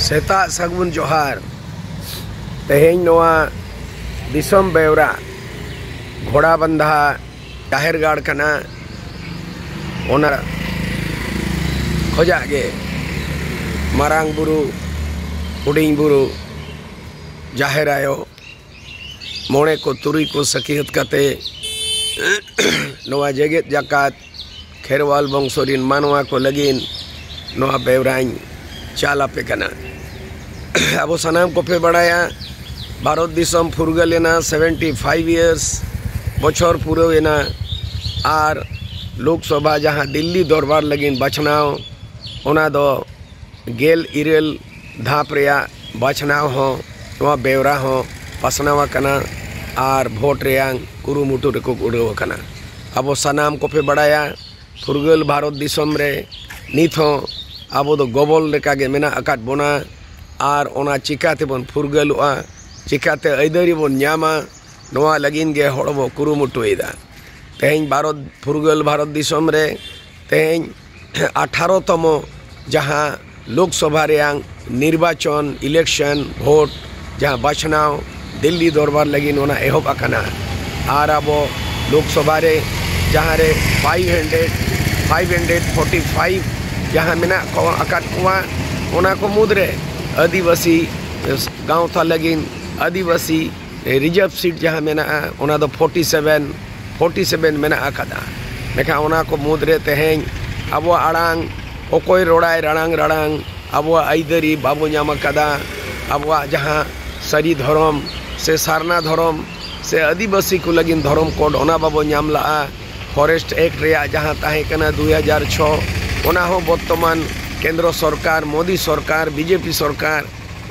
सेता सगुन जोहार तेहें नोआ दिसम बेवरा घोड़ा बंधा जाहेरगाड़ कना ओना खोजा गे मारांग बुरु हुडिंग बुरु जाहेर आयो मोणे को तुरी को सखियत कते नोआ जेगेत जाकात खेरवाल बंशोरीन मानवा को लगिन नोआ बेवराइन चाला पे कना अब सनाम को पे बढ़ाया भारत दिसम फुरगलेना 75 इयर्स बछर पुरवेना आर लोकसभा जहाँ दिल्ली दरबार लगिन बचनाव ओना दो गेल इरेल धाप रेया बचनाव हो नोआ बेवरा हो पसनावा कना आर भोट रेयांग कुरुमुटु रेको उड़ाव कना अब सनाम को पे बढ़ाया फुरगल भारत दिसम रे नित हो अब दो गबल लेकागे मेना अकाट बोना आर ओना चिकाते बन फुरगलुआ चिकाते ऐदरी बन न्यामा नोआ लगिन गे हड़बो कुरुमुटुएदा तेहें भारत फुरगल भारत दिसम रे तेहें 18तम जहाँ लोकसभा रेयांग निर्वाचन इलेक्शन भोट जहाँ बचनाव दिल्ली दरबार लगिन ओना एहब आकाना आर अब लोकसभा रे जहाँ रे 545 जहाँ मेना को अकाट कुआ ओना को मुद्रे आदिवासी गाँव था लगिन आदिवासी रिजर्व सीट जहाँ मेना ओना दो 47 मेना अकादा लेकिन ओना को मुद्रे तेहें अब आड़ांग ओकोय रोड़ाय राड़ांग राड़ांग अब आईदरी बाबू नाम कदा अब जहाँ सरी धर्म से सारना धर्म से आदिवासी को लगिन धर्म कोड ओना बाबू नाम ला फॉरेस्ट एक्ट रेया जहाँ ताहे कना 2006 ओना हो बर्तमान केंद्र सरकार मोदी सरकार बीजेपी सरकार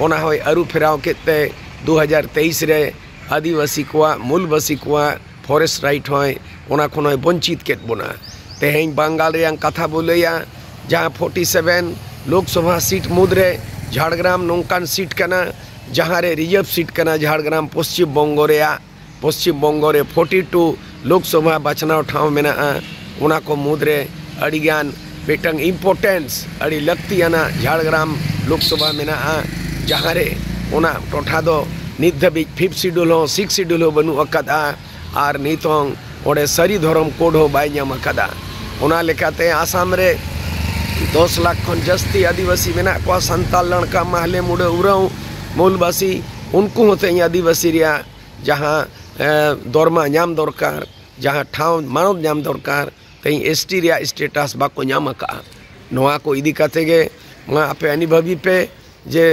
ओना हो आरु फेराव केते 2023 रे आदिवासी कोआ मूलवासी कोआ फॉरेस्ट राइट होय ओना खन वंचित केत बोना तेहें बंगाल रे कथा बोलैया जहाँ 47 लोकसभा सीट मुद्रे झाड़ग्राम नौकान सीट कना जहाँ रे रिजर्व सीट कना झाड़ग्राम पश्चिम बंग रे 42 लोकसभा बचनाव ठाव मेना ओना को मुद्रे अड़िगान बेटंग इम्पोर्टेंस अड़ी लक्तियाना झाड़ग्राम लोकसभा मेना जहाँ रे ओना टोठा दो नित धाबिज 5th शिड्यूल हो 6th शिड्यूल हो बनू अकदा आर नितोंग ओडे सरी धर्म कोड हो बाय नाम अकदा ओना लेकाते आसाम रे 10 लाख खन जस्ती आदिवासी मेना को संताल लड़का महले मुड़े उराव मूलवासी उनको होते आदिवासी रिया जहाँ दरमा नाम दरकार जहाँ ठाव मानव नाम दरकार तेई एसटी रिया स्टेटस बाको नाम का नोआ को इदी काते गे आपे अनुभवी पे जे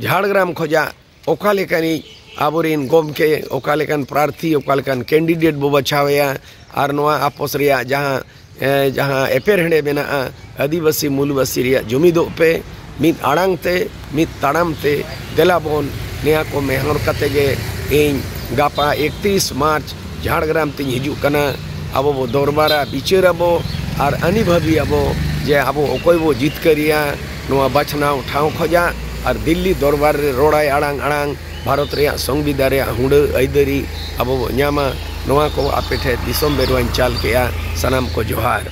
झाड़ग्राम खोजा ओका लेकानी आबोरिन गोमके ओका लेकान प्रार्थी ओका लेकान कैंडिडेट बो बचावेया आर नोआ आपस रिया जहाँ एपेर हेड़े मेना आदिवासी मूलवासी रिया जुमिदो पे मित आड़ांग ते मित ताड़ाम ते देलाबोन निया को मेहनर काते गे इन गापा 31 मार्च झाड़ग्राम तीन हिजू कना अब वो दरबारा बिचार अब और अनुभवी अब जे अब ओकोय वो जीत करिया नोआ बचनाव ठाव खोजा और दिल्ली दरबार रे रोड़ाय आड़ांग आड़ांग भारत रे संविधान रे हुड़ ऐदरी अब वो नामा नोआ को आपेठे दिसम बेरवाइन चाल के सनाम को जोहार।